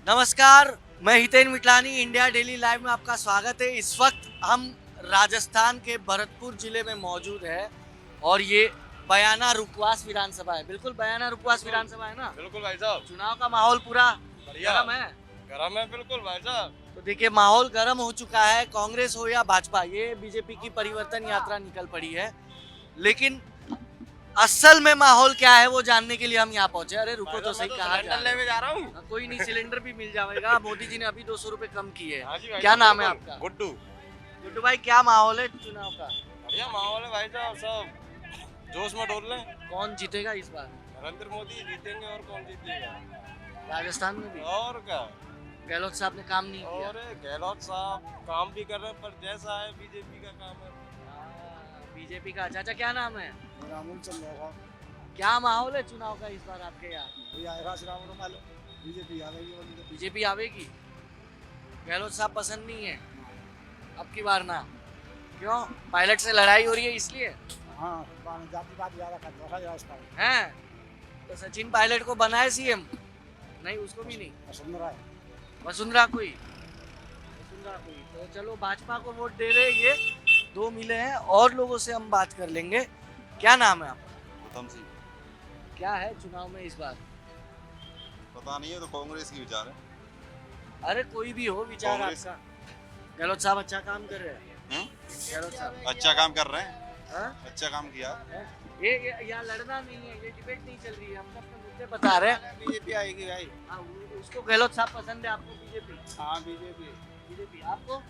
नमस्कार, मैं Hiten मिटलानी, India daily live में आपका स्वागत है। इस वक्त हम राजस्थान के भरतपुर जिले में मौजूद है और ये बयाना रुकवास विधानसभा है। बिल्कुल बयाना रुकवास विधानसभा है ना? बिल्कुल भाई साहब। चुनाव का माहौल पूरा बढ़िया गर्म है। गरम है बिल्कुल भाई साहब। तो देखिए माहौल गर्म हो चुका है। कांग्रेस हो या भाजपा, ये बीजेपी की परिवर्तन यात्रा निकल पड़ी है। लेकिन असल में माहौल क्या है वो जानने के लिए हम यहाँ पहुंचे। अरे रुको तो सही, कहा लेने जा रहा हूँ। कोई नहीं, सिलेंडर भी मिल जाएगा। मोदी जी ने अभी 200 रुपए कम किए हाँ जी हैं। भाई क्या साहब, नाम है बिल्कुल। आपका? गुड्डू। गुड्डू भाई, क्या माहौल है चुनाव का? बढ़िया माहौल है भाई साहब, सब जोश में डोल रहे हैं। कौन जीतेगा इस बार? नरेंद्र मोदी जीतेंगे और कौन जीतेगा? राजस्थान में भी और क्या? गहलोत साहब ने काम नहीं किया। और गहलोत साहब काम भी कर रहे हैं, पर जैसा है बीजेपी का काम है। बीजेपी का। चाचा क्या नाम है? रामुल चल रहा था। क्या माहौल है चुनाव का इस बार आपके यहाँ? ये आएगा श्री राम माल बीजेपी आ गई है। बीजेपी आवेगी? गहलोत साहब पसंद नहीं है अब की बार ना? क्यों? पायलट से लड़ाई हो रही है इसलिए? हाँ, जातिवाद ज्यादा करता है राजस्थान। हैं? तो सचिन पायलट को बनाए सीएम? नहीं, उसको भी नहीं। वसुंधरा है। वसुंधरा कोई? वसुंधरा कोई। तो चलो भाजपा को वोट दे रहे, ये दो मिले हैं। और लोगों से हम बात कर लेंगे। क्या नाम है आपका? गौतम सिंह। क्या है चुनाव में इस बार? पता नहीं है, तो कांग्रेस की विचार है। अरे कोई भी हो विचार कांग्रेस। आपका। गहलोत साहब अच्छा काम कर रहे हैं। गहलोत साहब अच्छा काम कर रहे हैं। हाँ? अच्छा काम किया। ये यहाँ लड़ना नहीं है, ये डिबेट नहीं चल रही है। हम अपने मुद्दे बता रहे हैं। बीजेपी आएगी भाई। हाँ, उसको गहलोत साहब पसंद है, आपको बीजेपी? हाँ बीजेपी। बीजेपी। आपको?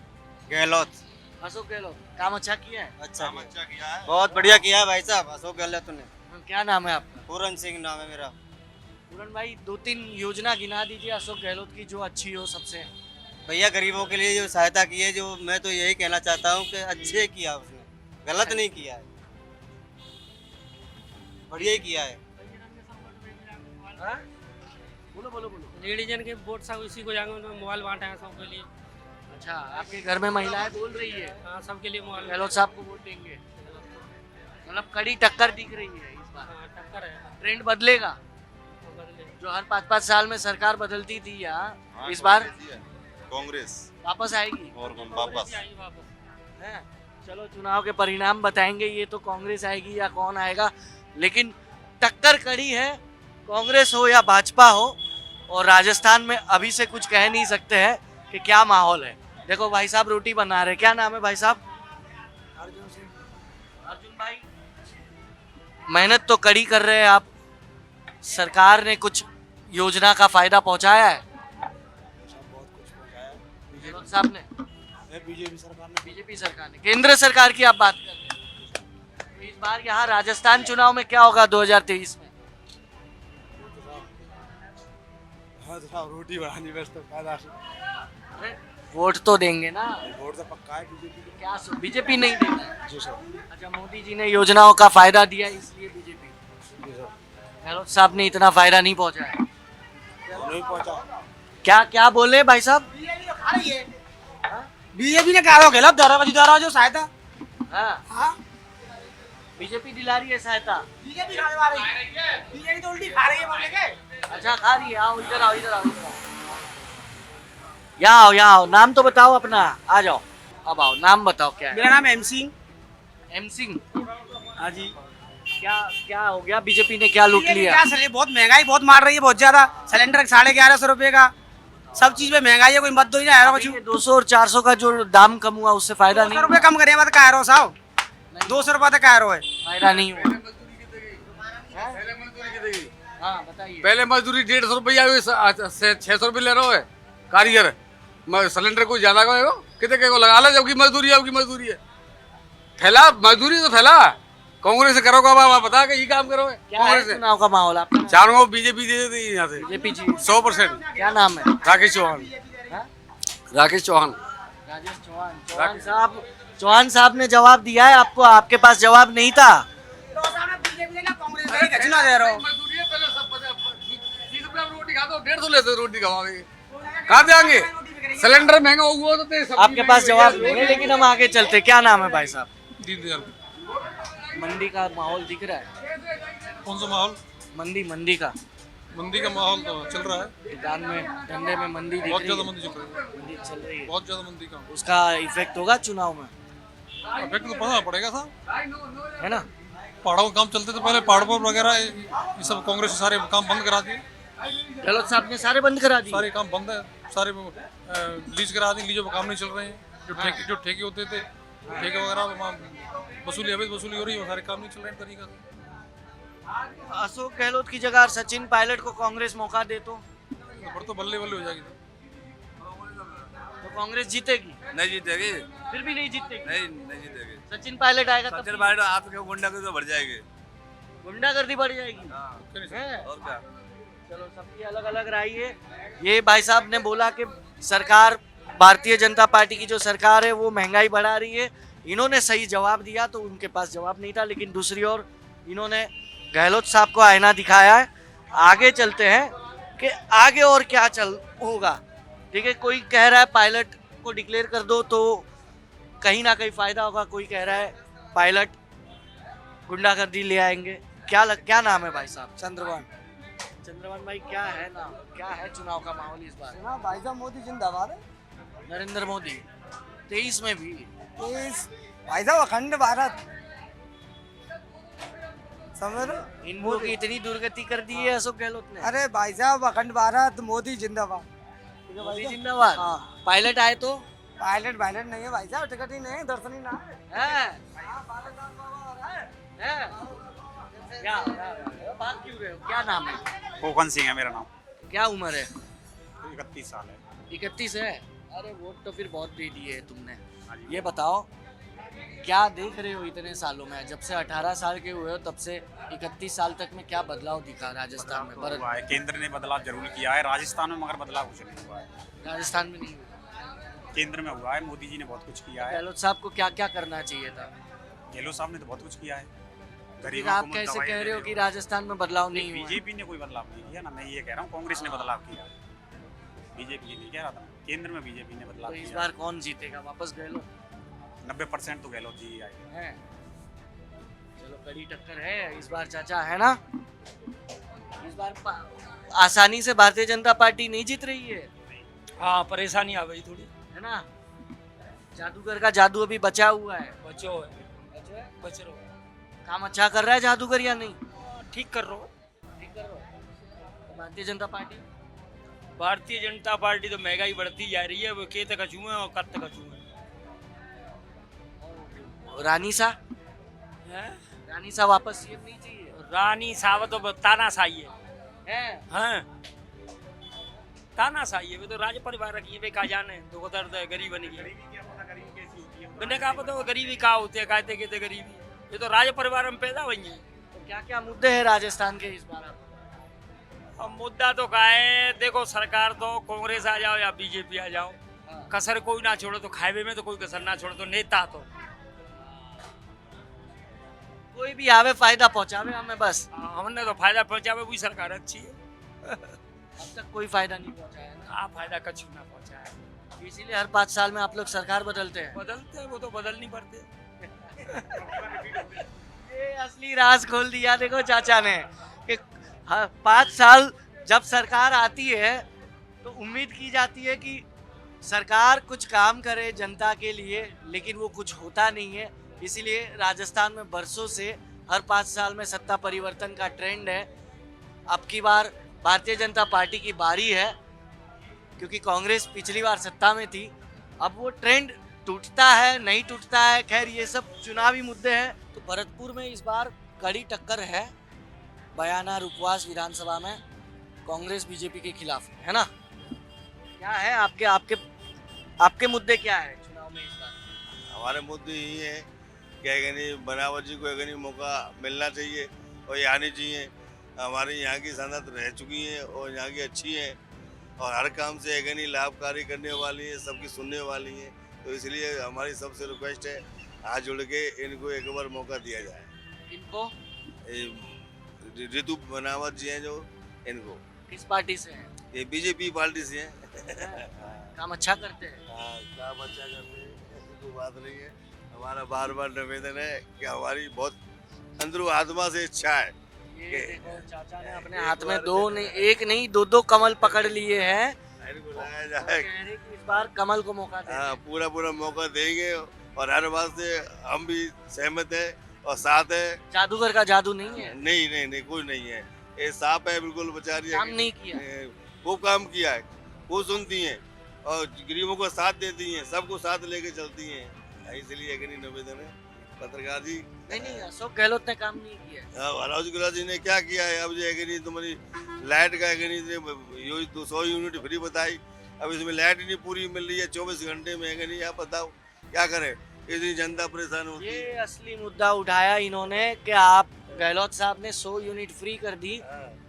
गहलोत। अशोक गहलोत काम अच्छा किया है? काम अच्छा किया है। बहुत बढ़िया किया है भाई साहब अशोक गहलोत ने। क्या नाम है आपका? पूरन सिंह नाम है मेरा। पूरन भाई, 2-3 योजना गिना दीजिए अशोक गहलोत की जो अच्छी हो सबसे। भैया गरीबों के लिए जो सहायता की है, जो मैं तो यही कहना चाहता हूँ कि अच्छे किया उसने, गलत नहीं किया है, बढ़िया ही किया है। हाँ? बोलो बोलो बोलो। लेडीजन के वोट सब इसी को जाएंगे, उन्होंने मोबाइल बांटा है सबके लिए। अच्छा, आपके घर में महिलाएं बोल रही है हाँ, सबके लिए मोबाइल। गहलोत साहब को वोट देंगे? मतलब कड़ी टक्कर दिख रही है इस बार। हाँ, टक्कर है। ट्रेंड बदलेगा? तो बदले। जो हर 5-5 साल में सरकार बदलती थी यहाँ, इस बार कांग्रेस वापस आएगी? और कौन वापस? आई वापस। हैं? चलो चुनाव के परिणाम बताएंगे, ये तो कांग्रेस आएगी या कौन आएगा। लेकिन टक्कर कड़ी है, कांग्रेस हो या भाजपा हो। और राजस्थान में अभी से कुछ कह नहीं सकते हैं कि क्या माहौल है। देखो भाई साहब रोटी बना रहे। क्या नाम है भाई साहब? अर्जुन सिंह। अर्जुन भाई, मेहनत तो कड़ी कर रहे हैं आप। सरकार ने कुछ योजना का फायदा पहुंचाया है? बहुत कुछ पहुंचाया है। गहलोत साहब ने? बीजेपी सरकार ने। बीजेपी सरकार ने। केंद्र सरकार की आप बात कर रहे हैं। तो इस बार यहाँ राजस्थान चुनाव में क्या होगा 2023 में? हाँ साहब, रोटी बनानी बस तो फायदा से। अरे, वोट तो देंगे ना? वोट तो पक्का है बीजेपी को। क्या बीजेपी नहीं देता है? जी सर। अच्छा, मोदी जी ने योजनाओं का फायदा दिया इसलिए बीजेपी। जी सर। गहलोत साहब ने इतना फायदा नहीं पहुंचाया। नहीं पहुंचा। क्या क्या बोले भाई साहब? बीजेपी ने कहा गलत द्वारा जो सहायता। हाँ, बीजेपी दिला रही है सहायता। बीजेपी खाने वाली बीजेपी तो उल्टी खा रही है बोले के। अच्छा, खा रही है। आओ इधर आओ, इधर आओ, इधर आओ। यहाँ आओ, यहाँ आओ। नाम तो बताओ अपना। आ जाओ, अब आओ। नाम बताओ क्या है? मेरा नाम एम सिंह। एम सिंह। हाँ जी। क्या क्या हो गया? बीजेपी ने क्या लूट लिया? क्या सर, बहुत महंगाई बहुत मार रही है, बहुत ज्यादा। सिलेंडर 1150 रुपए का, सब चीज में महंगाई है। कोई मत दो ही ना। 200 और 400 का जो दाम कम हुआ उससे फायदा नहीं? 200 रुपए कम करे मत कह रहे हो साहब। 200 रुपए तक कह रहे हो है। फायदा नहीं हुआ। हाँ बताइए। पहले मजदूरी 150 रुपया 600 रुपये ले रहा है कारीगर। सिलेंडर कोई ज्यादा का कितने को लगा ला, जबकि मजदूरी आपकी मजदूरी है। फैला मजदूरी तो फैला। कांग्रेस से करोगे आप बता के ये काम करो। क्या है चुनाव का माहौल आपका? चारों बीजेपी दे देती है यहाँ से। बीजेपी जी 100%। क्या नाम है? राकेश चौहान। हाँ? राकेश चौहान। राजेश चौहान। चौहान साहब ने जवाब दिया है आपको? आपके पास जवाब नहीं था? घचना दे रहे हो। मजदूरी है पहले सब 30 रुपया रोटी खा दो, 150 लेते रोटी खवावे। कहाँ जाएंगे? सिलेंडर महंगा हुआ तो आपके पास जवाब नहीं है, लेकिन हम आगे चलते। क्या नाम है भाई साहब? दीनदयाल। मंडी का माहौल दिख रहा है? कौन सा माहौल? मंडी का मंदी का माहौल तो चल रहा है, दुकान में धंधे में मंदी दिख बहुत रही ज्यादा है, मंदी चल रही है, मंदी चल रही है, बहुत ज्यादा मंदी का उसका इफेक्ट होगा चुनाव में, इफेक्ट तो पड़ना पड़ेगा साहब। है ना? पहाड़ों का काम चलते थे पहले, पहाड़ पर वगैरह ये सब कांग्रेस ने सारे काम बंद करा दिए, गहलोत साहब ने सारे बंद करा दिए। सारे काम बंद है, सारे लीज करा दी, लीजों पर काम नहीं चल रहे हैं, जो ठेके होते थे, ठेके वगैरह वहाँ वसूली अवैध वसूली हो रही है, वो सारे काम नहीं चल रहे हैं तरीका से। अशोक गहलोत की जगह सचिन पायलट को कांग्रेस मौका दे तो फिर तो बल्ले बल्ले हो जाएगी। कांग्रेस जीतेगी? नहीं जीतेगी, फिर भी नहीं जीतेगी। नहीं जीतेगी। सचिन पायलट आएगा तब सचिन पायलट आपके गुंडा के तो बढ़ जाएगी, गुंडागर्दी बढ़ जाएगी। हैं? और क्या। चलो, सबकी अलग अलग राय है। ये भाई साहब ने बोला कि सरकार, भारतीय जनता पार्टी की जो सरकार है वो महंगाई बढ़ा रही है। इन्होंने सही जवाब दिया तो उनके पास जवाब नहीं था, लेकिन दूसरी ओर इन्होंने गहलोत साहब को आईना दिखाया है। आगे चलते हैं कि आगे और क्या चल होगा। ठीक है, कोई कह रहा है पायलट को डिक्लेयर कर दो तो कहीं ना कहीं फायदा होगा, कोई कह रहा है पायलट गुंडागर्दी ले आएंगे। क्या नाम है भाई साहब? चंद्रभान। चंद्रभान भाई, क्या है नाम, क्या है चुनाव का माहौल इस बार? भाई साहब मोदी जिंदाबाद है। नरेंद्र मोदी 23 में भी। भाई साहब अखंड भारत, समझ रहे? इनको की इतनी दुर्गति कर दी है अशोक गहलोत ने। अरे भाई साहब अखंड भारत, मोदी जिंदाबाद। ठीक है भाई मोदी साहब? जिंदाबाद। हाँ। पायलट आए तो पायलट नहीं है भाई साहब, टिकट ही नहीं है, दर्शन ही ना है। है? है? क्या बात क्यों रहे हो? क्या नाम है? कोकन सिंह है मेरा नाम। क्या उम्र है? 31 साल है। 31 है? अरे वोट तो फिर बहुत दे दिए है तुमने। ये बताओ, क्या देख रहे हो इतने सालों में, जब से 18 साल के हुए हो तब से 31 साल तक में क्या बदलाव दिखा राजस्थान में? बदलाव हुआ है, केंद्र ने बदलाव जरूर किया है, राजस्थान में मगर बदलाव कुछ नहीं हुआ है। राजस्थान में नहीं हुआ, केंद्र में हुआ है, मोदी जी ने बहुत कुछ किया है। गहलोत साहब को क्या क्या करना चाहिए था? गहलोत साहब ने तो बहुत कुछ किया है। फिर गरीबों आप को कैसे दवाई कह रहे हो दे कि राजस्थान में बदलाव नहीं हुआ? बीजेपी ने कोई बदलाव नहीं किया ना, मैं ये कह रहा हूँ कांग्रेस ने बदलाव किया, बीजेपी नहीं कह रहा था। केंद्र में बीजेपी ने बदलाव तो इस किया। बार कौन जीतेगा? वापस गहलोत 90% तो गहलोत जी आए। है? चलो, कड़ी टक्कर है इस बार चाचा, है ना? इस बार आसानी से भारतीय जनता पार्टी नहीं जीत रही है, हाँ, परेशानी आ गई थोड़ी, है ना? जादूगर का जादू अभी बचा हुआ है। बचो है, बच रहो, काम अच्छा कर रहा है जादूगर या नहीं? ठीक कर रहो। ठीक कर रहा है। तो भारतीय जनता पार्टी, भारतीय जनता पार्टी तो महंगाई बढ़ती जा रही है, वो के तक छुए और कब तक छुए। रानी सा, हैं? रानी सा वापस सीएम नहीं चाहिए? रानी साहब तो तानाशाही है, है? हाँ, तानाशाही है। वे तो राज परिवार रखी है, वे का जाने तो दर्द है गरीब बनी गई। मैंने कहा पता वो गरीबी का होते है, कहते कहते गरीबी, ये तो राज परिवार में पैदा हुई है। तो क्या क्या मुद्दे हैं राजस्थान के इस बार? अब मुद्दा तो का है, देखो सरकार तो कांग्रेस आ जाओ या बीजेपी आ जाओ, कसर कोई ना छोड़ो, तो खाएबे में तो कोई कसर ना छोड़ो, तो नेता तो कोई भी आवे फायदा पहुंचावे हमें, बस। हमने तो फायदा पहुंचावे, वही सरकार अच्छी है। अब तक कोई फायदा नहीं पहुंचाया ना, आप फायदा कछु ना पहुंचाया, इसीलिए हर 5 साल में आप लोग सरकार बदलते हैं। बदलते हैं वो तो बदल नहीं पड़ते। ये असली राज खोल दिया देखो चाचा ने कि 5 साल जब सरकार आती है तो उम्मीद की जाती है कि सरकार कुछ काम करे जनता के लिए, लेकिन वो कुछ होता नहीं है। इसीलिए राजस्थान में बरसों से हर 5 साल में सत्ता परिवर्तन का ट्रेंड है। अब की बार भारतीय जनता पार्टी की बारी है, क्योंकि कांग्रेस पिछली बार सत्ता में थी। अब वो ट्रेंड टूटता है नहीं टूटता है, खैर ये सब चुनावी मुद्दे हैं। तो भरतपुर में इस बार कड़ी टक्कर है, बयाना उपवास विधानसभा में कांग्रेस बीजेपी के खिलाफ, है ना? क्या है आपके आपके आपके मुद्दे क्या है चुनाव में इस बार? हमारे मुद्दे यही है कि बनावट जी को मौका मिलना चाहिए और ये आनी चाहिए। हमारी यहाँ की सनत रह चुकी है और यहाँ की अच्छी है और हर काम से लाभकारी करने वाली है, सबकी सुनने वाली है। तो इसलिए हमारी सबसे रिक्वेस्ट है, हाथ जोड़ के इनको एक बार मौका दिया जाए। इनको ऋतु बनावट जी हैं जो, इनको। किस पार्टी से हैं? ये बीजेपी पार्टी से हैं। काम अच्छा करते हैं। हाँ, काम अच्छा करते हैं, ऐसी कोई बात नहीं है। हमारा बार बार निवेदन है कि हमारी बहुत अंदरू आत्मा से इच्छा है ये देखो चाचा ने अपने हाथ में दो नहीं, एक नहीं दो कमल पकड़ लिए हैं। बुलाया और जाए कह रहे कि इस बार कमल को मौका दें। हाँ, पूरा पूरा मौका देंगे और हर बात से हम भी सहमत है और साथ है। जादूगर का जादू नहीं है, नहीं नहीं नहीं कोई नहीं है, ये साफ है बिल्कुल। बेचारी काम नहीं किया। खूब काम किया है, खूब सुनती हैं और गरीबों को साथ देती हैं, सबको साथ लेके चलती हैं। इसलिए कि नहीं निवेदन है पत्रकार जी। नहीं अशोक गहलोत ने काम नहीं किया। मनोज गुलाब जी ने क्या किया है? अब जो है कि नहीं तुम्हारी लाइट का है कि नहीं 200 यूनिट फ्री बताई, अब इसमें लाइट ही नहीं पूरी मिल रही है 24 घंटे में है कि नहीं। आप बताओ क्या करें, इतनी जनता परेशान होती है। ये असली मुद्दा उठाया इन्होंने कि आप गहलोत साहब ने 100 यूनिट फ्री कर दी,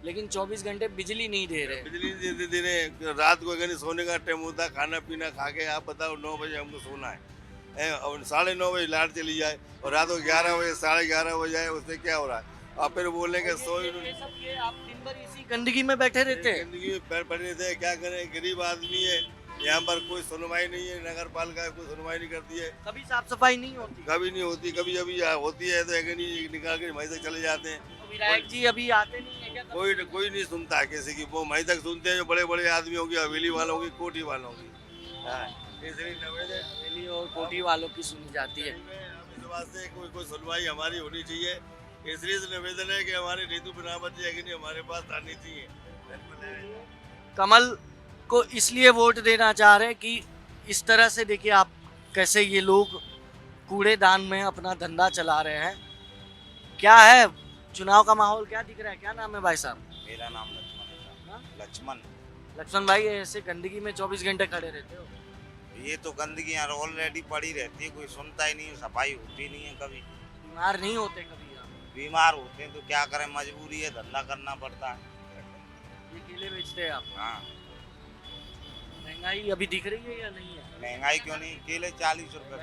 लेकिन 24 घंटे बिजली नहीं दे रहे। बिजली दे रहे, रात को अगर सोने का टाइम होता, खाना पीना खा के आप बताओ 9 बजे हमको सोना है और 9:30 बजे लाइट चली जाए और रात को 11 बजे 11:30 बजे जाए, उससे क्या हो रहा है? आप फिर बोलें कि 100 यूनिट। आप दिन भर इसी गंदगी में बैठे रहते हैं। जिंदगी में पड़े रहते हैं, क्या करें? गरीब आदमी है, यहाँ पर कोई सुनवाई नहीं है, नगर पालिका कोई सुनवाई नहीं करती है, कभी साफ सफाई नहीं होती। कभी नहीं होती, कभी अभी होती है तो एक नहीं निकाल के वहीं तक चले जाते हैं। तो विधायक जी अभी आते नहीं है क्या? कोई नहीं सुनता है किसी की, वो वहीं तक सुनते हैं जो बड़े बड़े आदमी होंगे, हवेली वालों की, कोठी वालों की। इसलिए निवेदन हवेली और कोठी वालों की सुनी जाती है। इस वास्ते कोई सुनवाई हमारी होनी चाहिए। इसलिए से निवेदन है कि हमारे नीतू बनावट जी है कि नहीं, हमारे पास आनी चाहिए। कमल को इसलिए वोट देना चाह रहे हैं कि इस तरह से देखिए आप कैसे ये लोग कूड़ेदान में अपना धंधा चला रहे हैं। क्या है चुनाव का माहौल, क्या दिख रहा है? क्या नाम है भाई साहब? मेरा नाम लक्ष्मण है। लक्ष्मण। लक्ष्मण भाई, ऐसे गंदगी में 24 घंटे खड़े रहते हो? ये तो गंदगी यहाँ ऑलरेडी पड़ी रहती है, कोई सुनता ही नहीं, सफाई होती नहीं है कभी। बीमार नहीं होते कभी आप? बीमार होते हैं तो क्या करें, मजबूरी है, धंधा करना पड़ता है। ये केले बेचते हैं आप? हाँ। महंगाई अभी दिख रही है या नहीं है? महंगाई क्यों नहीं, केले 40 रुपए।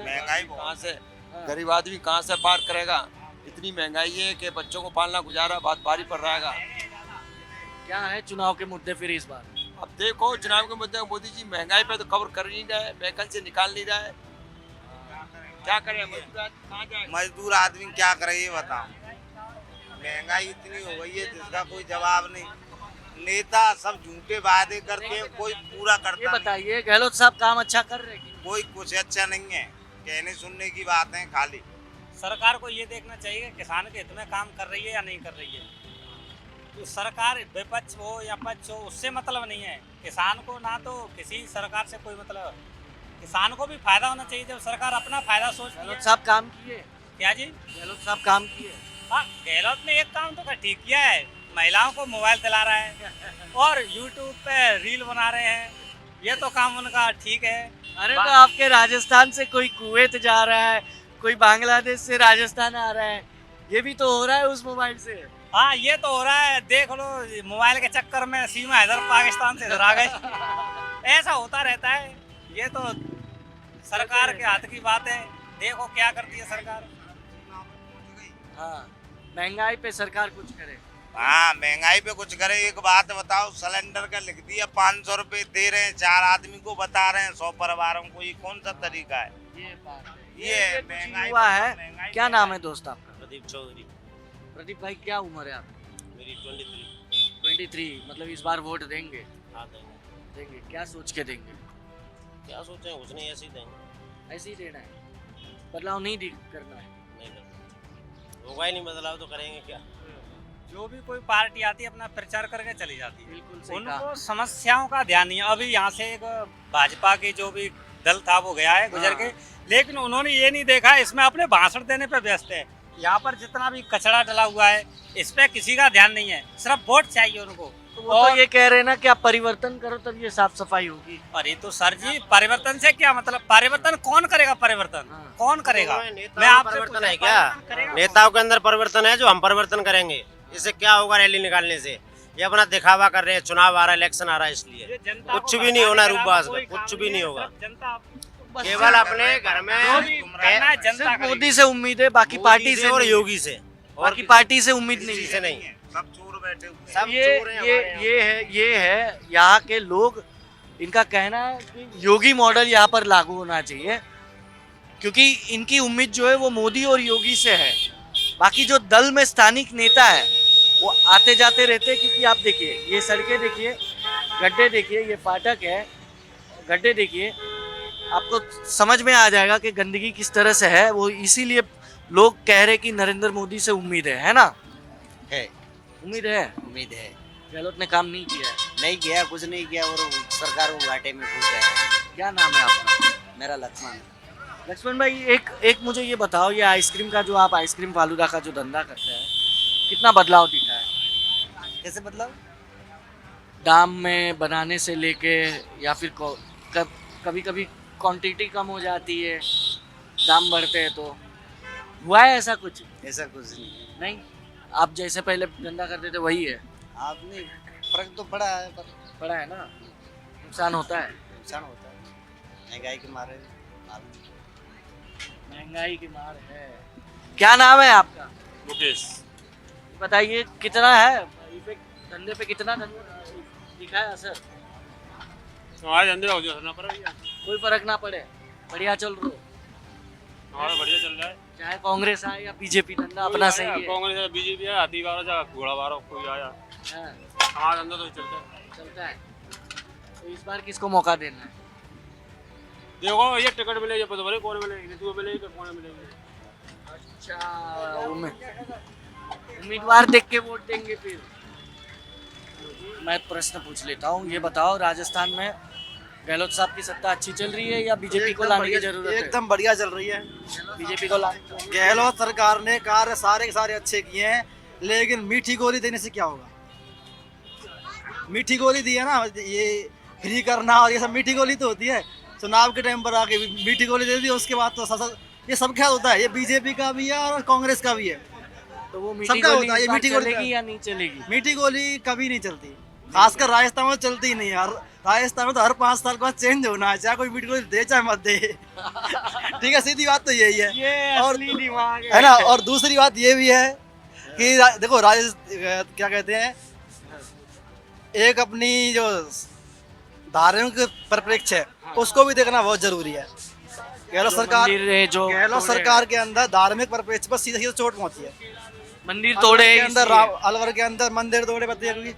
महंगाई कहाँ से गरीब आदमी कहाँ से पार करेगा? इतनी महंगाई है कि बच्चों को पालना गुजारा बहुत भारी पड़ रहा है। क्या है चुनाव के मुद्दे फिर इस बार? अब देखो चुनाव के मुद्दे में मोदी जी महंगाई पे तो कवर कर नहीं रहे, वैकेंसी निकाल नहीं रहे, क्या करें? मजदूर आदमी क्या करे ये बताओ। महंगाई इतनी हो गई है जिसका कोई जवाब नहीं। नेता सब झूठे वादे करते हैं, कोई पूरा करता ये नहीं। बताइए गहलोत साहब काम अच्छा कर रहे हैं? कोई कुछ अच्छा नहीं है, कहने सुनने की बात है खाली। सरकार को ये देखना चाहिए कि किसान के हित में काम कर रही है या नहीं कर रही है। तो सरकार विपक्ष हो या पक्ष हो उससे मतलब नहीं है, किसान को ना तो किसी सरकार से कोई मतलब है। किसान को भी फायदा होना चाहिए। जब सरकार अपना फायदा सोचती है। गहलोत साहब काम किए? क्या जी? गहलोत साहब काम किए? हाँ, गहलोत ने एक काम तो ठीक किया है, महिलाओं को मोबाइल दिला रहा है और यूट्यूब पे रील बना रहे हैं, ये तो काम उनका ठीक है। अरे तो आपके राजस्थान से कोई कुवैत जा रहा है, कोई बांग्लादेश से राजस्थान आ रहा है, ये भी तो हो रहा है उस मोबाइल से। हाँ, ये तो हो रहा है, देख लो मोबाइल के चक्कर में सीमा हैदर पाकिस्तान से इधर आ गए। ऐसा होता रहता है, ये तो सरकार के हाथ की बात है। देखो क्या करती है सरकार। हाँ, महंगाई पे सरकार कुछ करे। हाँ, महंगाई पे कुछ करे। एक बात बताओ, सिलेंडर का लिख दिया 500 रुपए दे रहे हैं, 4 आदमी को बता रहे हैं 100 परिवारों को, ये कौन सा तरीका है? ये बात है, ये कुछ महंगाई हुआ है। क्या नाम है दोस्त आपका? प्रदीप चौधरी। प्रदीप भाई, क्या उम्र है आपकी? मेरी 23। 23। मतलब इस बार वोट देंगे? हाँ देंगे। देंगे, क्या सोच के देंगे? क्या सोचे हैं, कुछ नहीं, ऐसे ही देंगे। ऐसे ही देना है, बदलाव नहीं करना है। नहीं करना होगा ही नहीं, बदलाव तो करेंगे क्या। जो भी कोई पार्टी आती है अपना प्रचार करके चली जाती है, बिल्कुल सही कहा। उनको समस्याओं का ध्यान नहीं है। अभी यहाँ से एक भाजपा की जो भी दल था वो गया है गुजर के, लेकिन उन्होंने ये नहीं देखा, इसमें अपने भाषण देने पे व्यस्त है। यहाँ पर जितना भी कचरा डला हुआ है इस पे किसी का ध्यान नहीं है, सिर्फ वोट चाहिए उनको। तो वो तो ये कह रहे हैं ना कि आप परिवर्तन करो तब ये साफ सफाई होगी। अरे तो सर जी, परिवर्तन से क्या मतलब? परिवर्तन कौन करेगा? परिवर्तन हाँ। कौन करेगा? मैं आपसे परिवर्तन है क्या? नेताओं के अंदर परिवर्तन है जो हम परिवर्तन करेंगे। इससे क्या होगा रैली निकालने से? ये अपना दिखावा कर रहे हैं, चुनाव आ रहा है, इलेक्शन आ रहा है, इसलिए कुछ भी नहीं होना रूपबाज में, कुछ भी नहीं होगा। केवल अपने घर में जनता मोदी से उम्मीद है, बाकी पार्टी से और नहीं। योगी से, बाकी पार्टी से उम्मीद नहीं किसी से है। नहीं। सब चोर बैठे हुए हैं। सब ये है यहाँ के लोग, इनका कहना है कि योगी मॉडल यहाँ पर लागू होना चाहिए, क्योंकि इनकी उम्मीद जो है वो मोदी और योगी से है। बाकी जो दल में स्थानिक नेता है वो आते जाते रहते हैं, क्योंकि आप देखिए ये सड़कें देखिए, गड्ढे देखिए, ये फाटक है, गड्ढे देखिए, आपको समझ में आ जाएगा कि गंदगी किस तरह से है। वो इसीलिए लोग कह रहे कि नरेंद्र मोदी से उम्मीद है ना? है, उम्मीद है। उम्मीद है। गहलोत ने काम नहीं किया है। नहीं किया, कुछ नहीं किया और सरकार को घाटे में फंस गया है। क्या नाम है आपका? मेरा लक्ष्मण। लक्ष्मण भाई, एक मुझे ये बताओ, ये आइसक्रीम का जो आप आइसक्रीम फालूदा का जो धंधा करते हैं, कितना बदलाव दिखा है? कैसे मतलब? दाम में बनाने से लेके, या फिर कभी कभी क्वांटिटी कम हो जाती है, दाम बढ़ते हैं, तो हुआ है ऐसा कुछ? ऐसा कुछ नहीं। नहीं, आप जैसे पहले धंधा करते थे वही है? आपने फर्क तो पड़ा है, पर पड़ा है ना, नुकसान होता है। नुकसान होता है, महंगाई के मारे। महंगाई की मार है। क्या नाम है आपका? मुकेश। बताइए कितना है इफेक्ट धंधे पे, कितना दिखा है असर? हमारे धंधे का असर ना पड़ा भैया, कोई फर्क ना पड़े, बढ़िया चल रहा हमारा बढ़िया चल रहा है। चाहे कांग्रेस आए या बीजेपी, धंधा अपना सही है। कांग्रेस है, बीजेपी है, हाथी वाला जा घोड़ा वाला कोई आया, हाँ, हमारा धंधा तो चलता है। चलता है। तो इस बार किसको मौका देना है? देखो ये टिकट मिलेगी पता बोले कौन मिलेगी, नीतू मिलेगी कौन मिलेगी। अच्छा, उम्मीदवार देख के वोट देंगे फिर। मैं प्रश्न पूछ लेता हूँ, ये बताओ, राजस्थान में गहलोत साहब की सत्ता अच्छी चल रही है या बीजेपी को लाने की जरूरत है? एकदम बढ़िया चल रही है। बीजेपी को लाने। गहलोत सरकार ने कार्य सारे के सारे अच्छे किए हैं, लेकिन मीठी गोली देने से क्या होगा? मीठी गोली दी है ना, ये फ्री करना और ये सब मीठी गोली तो होती है। चुनाव के टाइम पर आके मीठी गोली दे दी, उसके बाद तो ये सब क्या होता है, ये बीजेपी का भी है और कांग्रेस का भी है। तो वो मीठी सबका गोली होता है, ये इस बार मीठी गोली चलेगी या नहीं चलेगी? मीठी गोली कभी नहीं चलती, खासकर राजस्थान में चलती ही नहीं है। राजस्थान में तो हर 5 साल के बाद चेंज होना है, चाहे कोई मीठी गोली दे चाहे मत दे। ठीक है, सीधी बात तो यही है। ये और असली दिमाग है ना। और दूसरी बात ये भी है कि देखो क्या कहते हैं, एक अपनी जो धार्मिक परिप्रेक्ष्य है उसको भी देखना बहुत जरूरी है। गहलोत सरकार के अंदर धार्मिक परिप्रेक्ष्य पर सीधा सीधा चोट पहुंची है। मंदिर तोड़े के अंदर अलवर के अंदर मंदिर तोड़े पते हैं,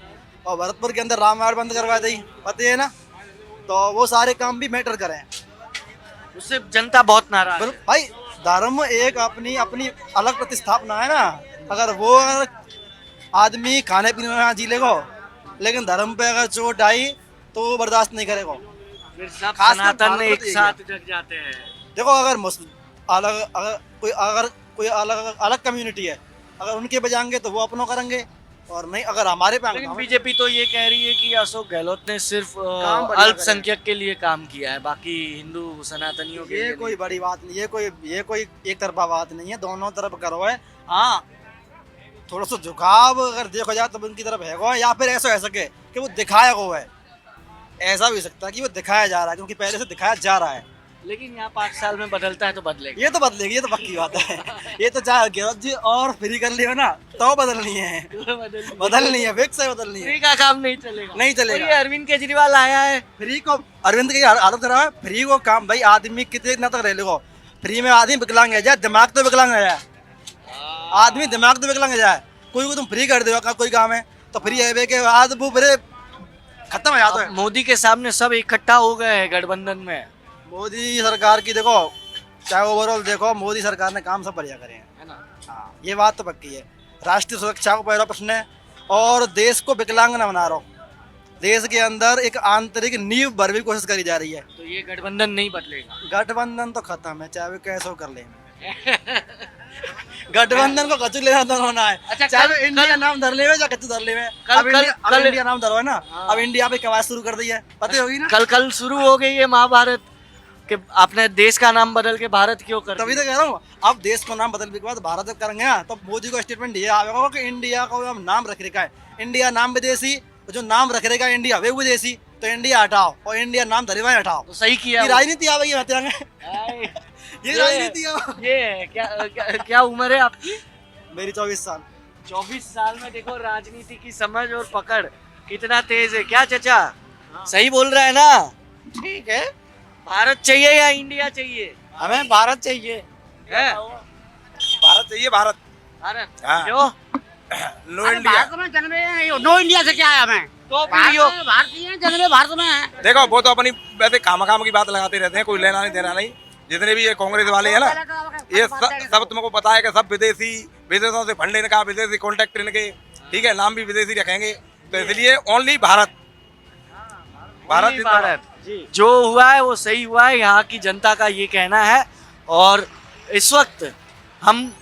और भरतपुर के अंदर रामायण बंद करवा दी, पते है ना। तो वो सारे काम भी मैटर करें, उससे जनता बहुत नाराज है। भाई धर्म एक अपनी अपनी अलग प्रतिस्थापना है ना। अगर वो आदमी खाने पीने में जी लेगा, लेकिन धर्म पे अगर चोट आई तो वो बर्दाश्त नहीं करेगा। फिर सब सनातन एक साथ जग जाते हैं। देखो, अगर कोई अलग कम्युनिटी है, अगर उनके बजाएंगे तो वो अपनों करेंगे, और नहीं अगर हमारे पे। लेकिन बीजेपी तो ये कह रही है कि अशोक गहलोत ने सिर्फ अल्पसंख्यक के लिए काम किया है, बाकी हिंदू सनातनियों के लिए कोई बड़ी बात नहीं है, ये कोई एक तरफा बात नहीं है, दोनों तरफ करो है। हाँ, थोड़ा सा झुकाव अगर देखा जाए तो उनकी तरफ है, या फिर ऐसा हो सके कि वो दिखाया को है। ऐसा भी हो सकता है कि वो दिखाया जा रहा है, क्योंकि पहले से दिखाया जा रहा है। लेकिन यहाँ 5 साल में बदलता है तो बदलेगा। ये तो बदलेगी, ये तो पक्की बात है। ये तो चाहे गहलोत जी और फ्री कर लियो ना तो बदलनी है, बदलनी है, फिक्स है बदलनी है। फ्री का काम नहीं चलेगा, नहीं चलेगा। ये अरविंद केजरीवाल आया है, फ्री को अरविंद की हालत खराब है। फ्री को काम भाई आदमी कितने तक रह लेगा फ्री में? आदमी विकलांग है जाए, दिमाग तो विकलांग है जाए, आदमी दिमाग तो विकलांग है जाए। कोई को तुम फ्री कर दो कोई काम है तो फ्री है के बाद वो फिर खत्म हो जाता है। मोदी के सामने सब इकट्ठा हो गए हैं गठबंधन में। मोदी सरकार की देखो, चाहे ओवरऑल देखो, मोदी सरकार ने काम सब बढ़िया करे हैं, है ना। हाँ, ये बात तो पक्की है। राष्ट्रीय सुरक्षा को पहला प्रश्न है, और देश को विकलांग न बना रहा हूँ। देश के अंदर एक आंतरिक नींव भरने की कोशिश करी जा रही है। तो ये गठबंधन नहीं बदलेगा। गठबंधन तो खत्म है, चाहे वो कैसे कर ले। गठबंधन को कचू लेना तो होना है। अच्छा, चाहे इंडिया नाम धर ले या कचू धर ले। अब इंडिया नाम धरो है ना। अब इंडिया पे कवायद शुरू कर दी है, पता होगी ना। कल शुरू हो गई है महाभारत कि आपने देश का नाम बदल के भारत क्यों कर। तभी तो कह रहा हूँ, अब देश को नाम बदलने के बाद भारत करेंगे, तो मोदी को स्टेटमेंट ये आएगा कि इंडिया को हम नाम रख रखा है। इंडिया नाम विदेशी, तो जो नाम रख रहेगा इंडिया वे विदेशी, तो इंडिया हटाओ और इंडिया नाम धरे हुए हटाओ। तो सही किया। राजनीति आ गई ये राजनीति ये क्या उम्र है आपकी? मेरी 24 साल। 24 साल में देखो राजनीति की समझ और पकड़ कितना तेज है। क्या चचा सही बोल रहा है ना? ठीक है। भारत चाहिए या इंडिया चाहिए? हमें भारत चाहिए। है भारत चाहिए, भारत। भारत हाँ। क्यों? No India. नो इंडिया से क्या है हमें? तो फिर यो भारतीय हैं, जन्मे भारत में है। देखो वो तो अपनी वैसे काम की बात लगाते रहते हैं, कोई लेना नहीं देना नहीं। जितने भी ये कांग्रेस वाले हैं ना, ये सब तुमको पता है कि सब विदेशी, विदेशों से फंड इनका, विदेशी कॉन्टेक्ट इनके, ठीक है, नाम भी विदेशी रखेंगे। तो इसलिए ओनली भारत, भारत भारत भारत जो हुआ है वो सही हुआ है, यहाँ की जनता का ये कहना है। और इस वक्त हम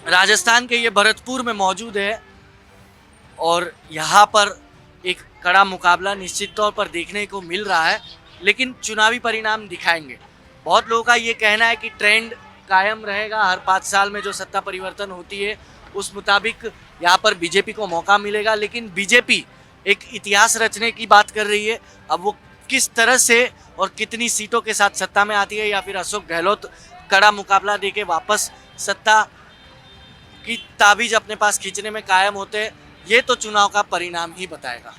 राजस्थान के ये भरतपुर में मौजूद है और यहाँ पर एक कड़ा मुकाबला निश्चित तौर पर देखने को मिल रहा है, लेकिन चुनावी परिणाम दिखाएंगे। बहुत लोगों का ये कहना है कि ट्रेंड कायम रहेगा, हर 5 साल में जो सत्ता परिवर्तन होती है उस मुताबिक यहाँ पर बीजेपी को मौका मिलेगा। लेकिन बीजेपी एक इतिहास रचने की बात कर रही है, अब वो किस तरह से और कितनी सीटों के साथ सत्ता में आती है, या फिर अशोक गहलोत कड़ा मुकाबला देके वापस सत्ता की ताबीज अपने पास खींचने में कायम होते हैं, ये तो चुनाव का परिणाम ही बताएगा।